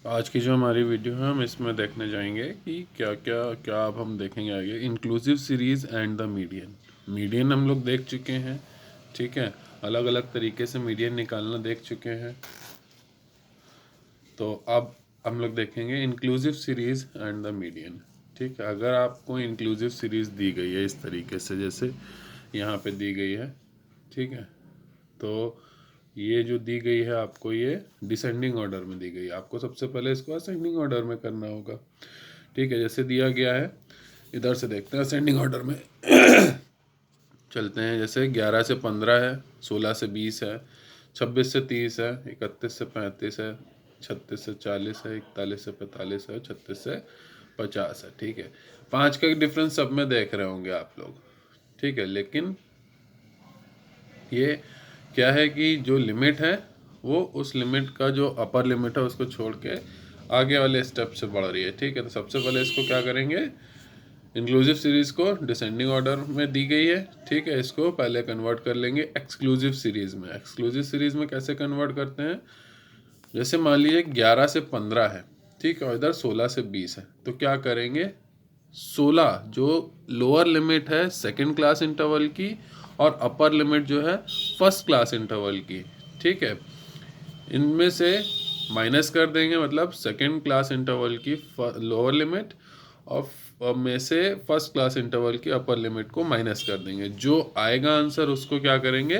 आज की जो हमारी वीडियो है हम इसमें देखने जाएंगे कि क्या क्या क्या अब हम देखेंगे आगे। Inclusive series and the median. Median हम लोग देख चुके हैं, ठीक है। अलग अलग तरीके से मीडियन निकालना देख चुके हैं। तो अब हम लोग देखेंगे inclusive series and the median, ठीक है। अगर आपको इंक्लूसिव सीरीज़ दी गई है इस तरीके से जैसे यहाँ पे दी गई है, ठीक है, तो ये जो दी गई है आपको ये डिसेंडिंग ऑर्डर में दी गई है। आपको सबसे पहले इसको असेंडिंग ऑर्डर में करना होगा, ठीक है। जैसे दिया गया है इधर से देखते हैं, असेंडिंग ऑर्डर में चलते हैं। जैसे 11 से 15 है, 16 से 20 है, 26 से 30 है, 31 से 35 है, 36 से 40 है, 41 से 45 है, 36 से 50 है, ठीक है। 5 का डिफरेंस सब में देख रहे होंगे आप लोग, ठीक है। लेकिन ये क्या है कि जो लिमिट है वो उस लिमिट का जो अपर लिमिट है उसको छोड़ के आगे वाले स्टेप से बढ़ रही है, ठीक है। तो सबसे पहले इसको क्या करेंगे, इंक्लूसिव सीरीज़ को डिसेंडिंग ऑर्डर में दी गई है, ठीक है। इसको पहले कन्वर्ट कर लेंगे एक्सक्लूसिव सीरीज़ में। एक्सक्लूसिव सीरीज़ में कैसे कन्वर्ट करते हैं, जैसे मान लीजिए 11 से 15 है, ठीक है, और इधर 16 से 20 है, तो क्या करेंगे 16 जो लोअर लिमिट है सेकंड क्लास इंटरवल की और अपर लिमिट जो है फर्स्ट क्लास इंटरवल की, ठीक है, इनमें से माइनस कर देंगे। मतलब सेकंड क्लास इंटरवल की लोअर लिमिट और में से फर्स्ट क्लास इंटरवल की अपर लिमिट को माइनस कर देंगे। जो आएगा आंसर उसको क्या करेंगे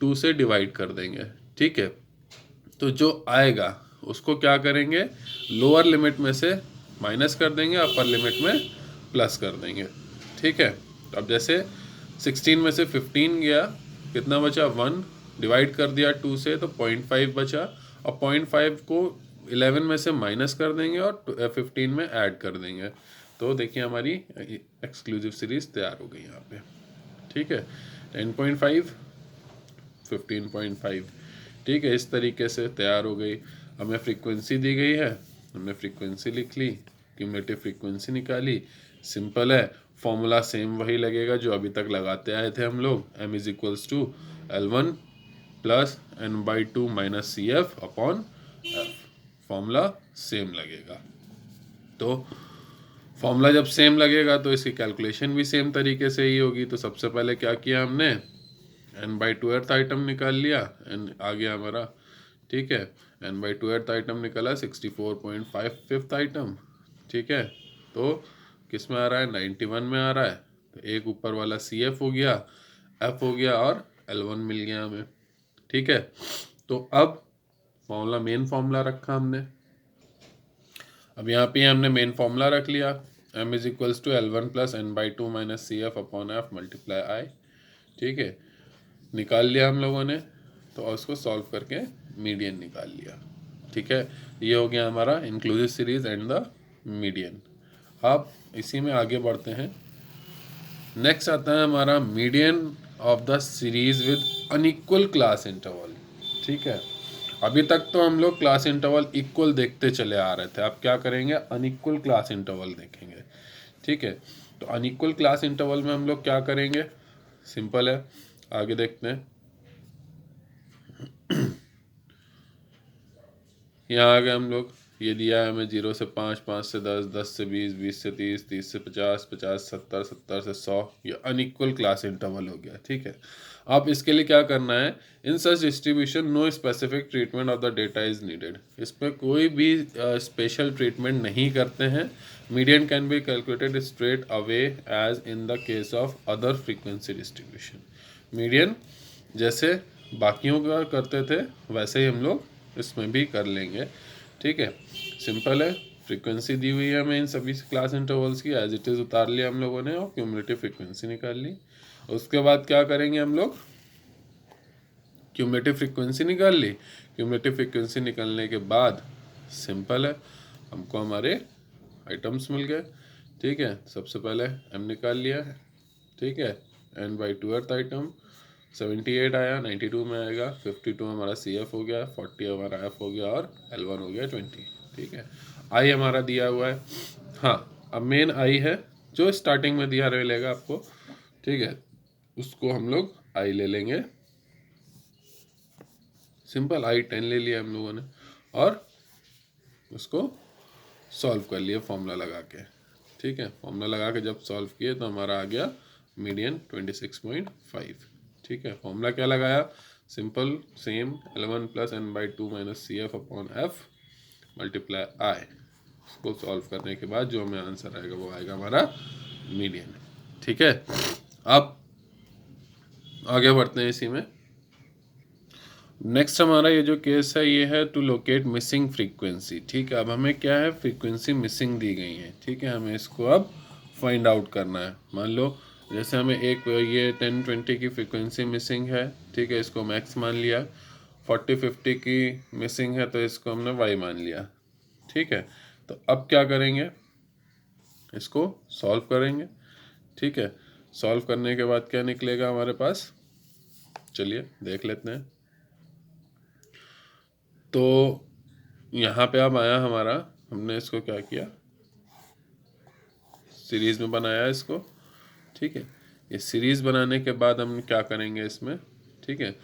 2 से डिवाइड कर देंगे, ठीक है। तो जो आएगा उसको क्या करेंगे लोअर लिमिट में से माइनस कर देंगे, अपर लिमिट में प्लस कर देंगे, ठीक है। तो अब जैसे 16 में से 15 गया, कितना बचा 1, डिवाइड कर दिया 2 से तो 0.5 बचा, और 0.5 को 11 में से माइनस कर देंगे और 15 में ऐड कर देंगे। तो देखिए हमारी एक्सक्लूसिव सीरीज तैयार हो गई यहाँ पे, ठीक है। 10.5 15.5, ठीक है। इस तरीके से तैयार हो गई। हमें फ्रीक्वेंसी दी गई है, हमने फ्रीक्वेंसी लिख ली, क्यूमुलेटिव फ्रीक्वेंसी निकाली। सिंपल है, फॉर्मूला सेम वही लगेगा जो अभी तक लगाते आए थे हम लोग। m is equals to L1 plus n/2 minus CF upon F। Formula same लगेगा। तो फॉर्मूला जब सेम लगेगा तो इसकी कैलकुलेशन भी सेम तरीके से ही होगी। तो सबसे पहले क्या किया हमने, n/2 अर्थ आइटम निकाल लिया, n आ गया हमारा, ठीक है। n/2 अर्थ आइटम निकाला 64.5 फिफ्थ आइटम, ठीक है। तो किस में आ रहा है 91 में आ रहा है। तो एक ऊपर वाला CF हो गया, F हो गया और L1 मिल गया हमें, ठीक है। तो अब फॉर्मूला मेन फॉर्मूला रखा हमने। अब यहाँ पे हमने मेन फॉर्मूला रख लिया, m is equals to L1 plus n/2 minus CF upon F multiply I, ठीक है। निकाल लिया हम लोगों ने, तो उसको सॉल्व करके मीडियन निकाल लिया, ठीक है। ये हो गया हमारा inclusive series and the median. अब इसी में आगे बढ़ते हैं। नेक्स्ट आता है हमारा median of the series with unequal class interval, ठीक है। अभी तक तो हम लोग क्लास इंटरवल इक्वल देखते चले आ रहे थे, अब क्या करेंगे अनइक्वल क्लास इंटरवल देखेंगे, ठीक है। तो अनइक्वल क्लास इंटरवल में हम लोग क्या करेंगे, सिंपल है, आगे देखते हैं। यहाँ आ गए हम लोग, ये दिया है हमें 0 से 5, 5 से 10, 10 से 20, 20 से 30, 30 से 50, 50 से 70, 70 से 100। ये अनइक्वल क्लास इंटरवल हो गया, ठीक है। अब इसके लिए क्या करना है, in such distribution no specific treatment of the data is needed. इसमें कोई भी स्पेशल ट्रीटमेंट नहीं करते हैं। Median can be calculated straight away as in the case of other frequency distribution. Median जैसे बाकियों का करते थे वैसे ही हम लोग इसमें भी कर लेंगे, ठीक है। सिंपल है, फ्रीक्वेंसी दी हुई है हमें इन सभी क्लास इंटरवल्स की, एज इट इज़ उतार लिया हम लोगों ने और क्यूमुलेटिव फ्रीक्वेंसी निकाल ली। उसके बाद क्या करेंगे हम लोग, क्यूमुलेटिव फ्रीक्वेंसी निकाल ली। क्यूमुलेटिव फ्रीक्वेंसी निकालने के बाद सिंपल है, हमको हमारे आइटम्स मिल गए, ठीक है। सबसे पहले m निकाल लिया है, ठीक है। n/2 अर्थ आइटम 78 आया, 92 में आएगा, 52 हमारा CF हो गया, 40 हमारा F हो गया और L1 हो गया 20, ठीक है। I हमारा दिया हुआ है, हाँ। अब मेन I है जो स्टार्टिंग में दिया मिलेगा आपको, ठीक है, उसको हम लोग I ले लेंगे। सिंपल I 10 ले लिया हम लोगों ने, और उसको सॉल्व कर लिया फॉर्मूला लगा के, ठीक है। फॉर्मूला लगा के जब सॉल्व किए तो हमारा आ गया मीडियन 26.5, ठीक है। फॉर्मूला क्या लगाया, simple same L1 plus n/2 minus CF upon F multiply I। इसको सॉल्व करने के बाद जो हमें आंसर आएगा वो आएगा हमारा मीडियन, ठीक है। अब आगे बढ़ते हैं इसी में। नेक्स्ट हमारा ये जो केस है ये है टू लोकेट मिसिंग फ्रीक्वेंसी, ठीक है। अब हमें क्या है, फ्रीक्वेंसी मिसिंग दी गई है, ठीक है। हमें इसको अब फाइंड आउट करना है। मान लो जैसे हमें एक ये 10-20 की फ्रीक्वेंसी मिसिंग है, ठीक है, इसको मैक्स मान लिया। 40-50 की मिसिंग है तो इसको हमने वाई मान लिया, ठीक है। तो अब क्या करेंगे, इसको सॉल्व करेंगे, ठीक है। सॉल्व करने के बाद क्या निकलेगा हमारे पास, चलिए देख लेते हैं। तो यहाँ पे अब आया हमारा, हमने इसको क्या किया, सीरीज में बनाया इसको, ठीक है। ये सीरीज बनाने के बाद हम क्या करेंगे इसमें, ठीक है,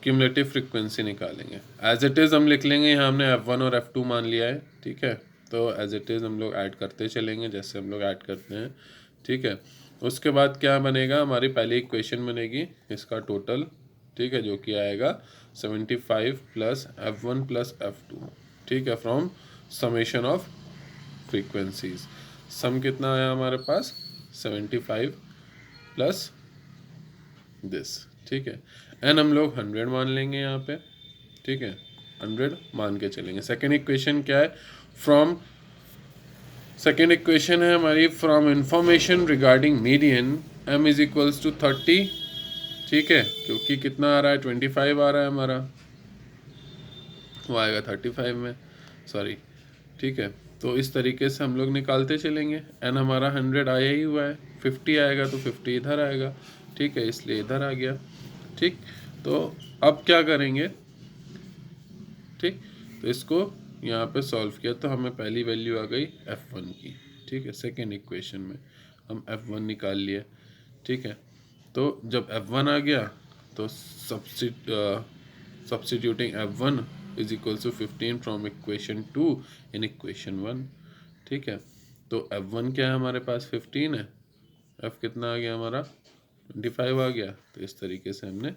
क्यूमुलेटिव फ्रीक्वेंसी निकालेंगे। एज इट इज़ हम लिख लेंगे, यहाँ हमने F1 और F2 मान लिया है, ठीक है। तो एज इट इज़ हम लोग ऐड करते चलेंगे जैसे हम लोग ऐड करते हैं, ठीक है। उसके बाद क्या बनेगा, हमारी पहली इक्वेशन बनेगी इसका टोटल, ठीक है, जो कि आएगा 75 प्लस F1 प्लस F2, ठीक है, फ्रॉम समेशन ऑफ फ्रीक्वेंसीज। सम कितना आया हमारे पास, 75 प्लस दिस, ठीक है। एन हम लोग 100 मान लेंगे यहाँ पे, ठीक है, 100 मान के चलेंगे। सेकेंड इक्वेशन क्या है, फ्रॉम सेकेंड इक्वेशन है हमारी, from information regarding median m is equals to 30, ठीक है, क्योंकि कितना आ रहा है, 25 आ रहा है हमारा, वो आएगा 35 में, सॉरी, ठीक है। तो इस तरीके से हम लोग निकालते चलेंगे। एन हमारा 100 आया ही हुआ है, 50 आएगा तो 50 इधर आएगा, ठीक है, इसलिए इधर आ गया, ठीक। तो अब क्या करेंगे, ठीक, तो इसको यहाँ पे सॉल्व किया तो हमें पहली वैल्यू आ गई F1 की, ठीक है। सेकेंड इक्वेशन में हम F1 निकाल लिए, ठीक है। तो जब F1 आ गया तो substituting F1 is equal to 15 from equation 2 in equation 1, ठीक है। तो F1 क्या है हमारे पास, 15 है, F कितना आ गया हमारा, 25 आ गया। तो इस तरीके से हमने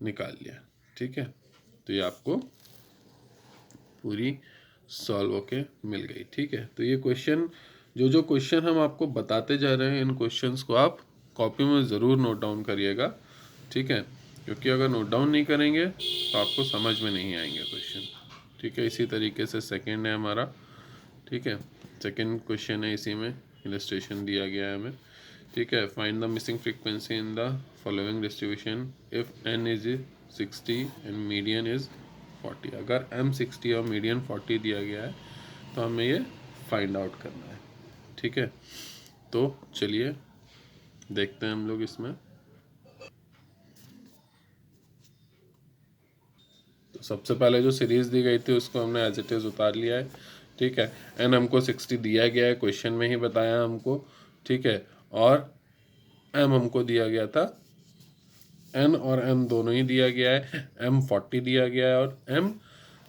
निकाल लिया, ठीक है। तो ये आपको पूरी सॉल्व होके मिल गई, ठीक है। तो ये क्वेश्चन, जो क्वेश्चन हम आपको बताते जा रहे हैं, इन क्वेश्चंस को आप कॉपी में ज़रूर नोट डाउन करिएगा, ठीक है, क्योंकि अगर नोट डाउन नहीं करेंगे तो आपको समझ में नहीं आएंगे क्वेश्चन, ठीक है। इसी तरीके से सेकंड है हमारा, ठीक है, सेकंड क्वेश्चन है, इसी में इलस्ट्रेशन दिया गया है हमें, ठीक है। Find the missing frequency in the following distribution if n is 60 and median is 40। अगर m 60 और मीडियन 40 दिया गया है तो हमें ये फाइंड आउट करना है, ठीक है। तो चलिए देखते हैं हम लोग इसमें। तो सबसे पहले जो सीरीज दी गई थी उसको हमने एज इट इज़ उतार लिया है, ठीक है। एन हमको 60 दिया गया है, क्वेश्चन में ही बताया हमको, ठीक है। और एम हमको दिया गया था, एन और एम दोनों ही दिया गया है, एम 40 दिया गया है और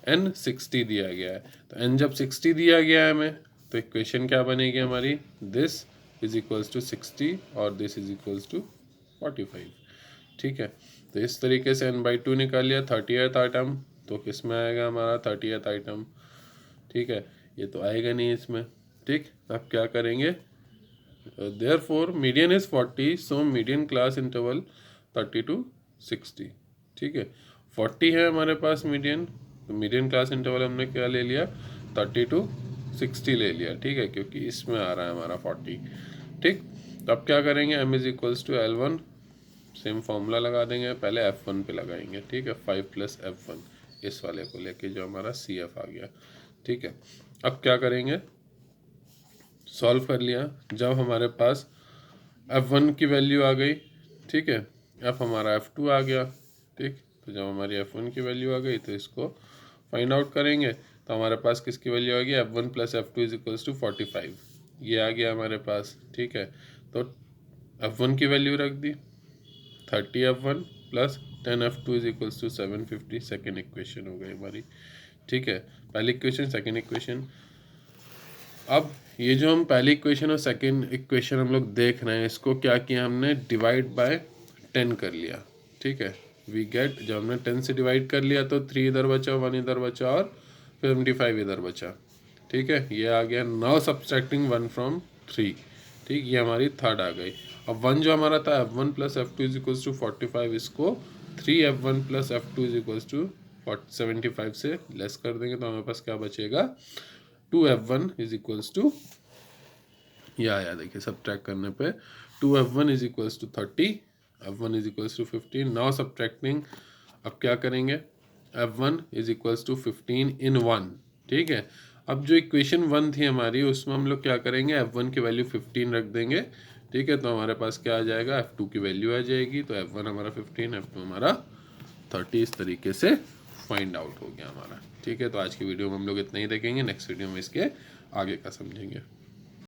एन 60 दिया गया है। तो एन जब 60 दिया गया है हमें, तो इक्वेशन क्या बनेगी हमारी, दिस इज इक्वल्स टू 60 और दिस इज इक्वल्स टू 45, ठीक है। तो इस तरीके से n/2 निकाल लिया। 30th आइटम तो किस में आएगा हमारा, 30th आइटम, ठीक है, ये तो आएगा नहीं इसमें, ठीक। अब क्या करेंगे, therefore median is 40, so median class interval 30 to 60, ठीक है। 40 है हमारे पास मीडियन, तो मीडियन क्लास इंटरवल हमने क्या ले लिया, 30 to 60 ले लिया, ठीक है, क्योंकि इसमें आ रहा है हमारा 40, ठीक। तो अब क्या करेंगे, m is equals to L1, same formula लगा देंगे, पहले F1 पे लगाएंगे, ठीक है, 5 प्लस F1 इस वाले को लेके जो हमारा CF आ गया, ठीक है। अब क्या करेंगे, सॉल्व कर लिया, जब हमारे पास F1 की वैल्यू आ गई, ठीक है, F हमारा F2 आ गया, ठीक। तो जब हमारी F1 की वैल्यू आ गई तो इसको फाइंड आउट करेंगे, तो हमारे पास किसकी वैल्यू आ गई, F1 plus F2 is equals to 45, ये आ गया हमारे पास, ठीक है। तो F1 की वैल्यू रख दी, 30 F1 plus 10 F2 is equals to 750, second equation हो गई हमारी, ठीक है, पहली इक्वेशन, सेकेंड इक्वेशन। अब ये जो हम पहली इक्वेशन और सेकेंड इक्वेशन हम लोग देख रहे हैं, इसको क्या किया हमने, डिवाइड बाय 10 कर लिया। ठीक है, वी गेट, जब हमने 10 से डिवाइड कर लिया तो 3 इधर बचा, 1 इधर बचा और 75 इधर बचा। ठीक है, ये आ गया। Now subtracting 1 from 3। ठीक, ये हमारी थर्ड आ गई। अब 1 जो हमारा था f1 plus f2 is equals to 45, इसको 3f1 plus f2 is equals to 75 से लेस कर देंगे तो हमारे पास क्या बचेगा, 2f1 इज इक्वल्स टू, ये आया देखिए सब्ट्रैक्ट करने पे 2f1 is equals to 30, f1 is equals to 15। Now subtracting, अब क्या करेंगे, f1 इज इक्वल्स टू 15 इन 1। ठीक है, अब जो इक्वेशन 1 थी हमारी, उसमें हम लोग क्या करेंगे, f1 की वैल्यू 15 रख देंगे। ठीक है, तो हमारे पास क्या आ जाएगा, f2 की वैल्यू आ जाएगी, तो f1 हमारा 15, f2 हमारा 30। इस तरीके से फाइंड आउट हो गया हमारा। ठीक है, तो आज की वीडियो में हम लोग इतना ही देखेंगे, नेक्स्ट वीडियो में इसके आगे का समझेंगे।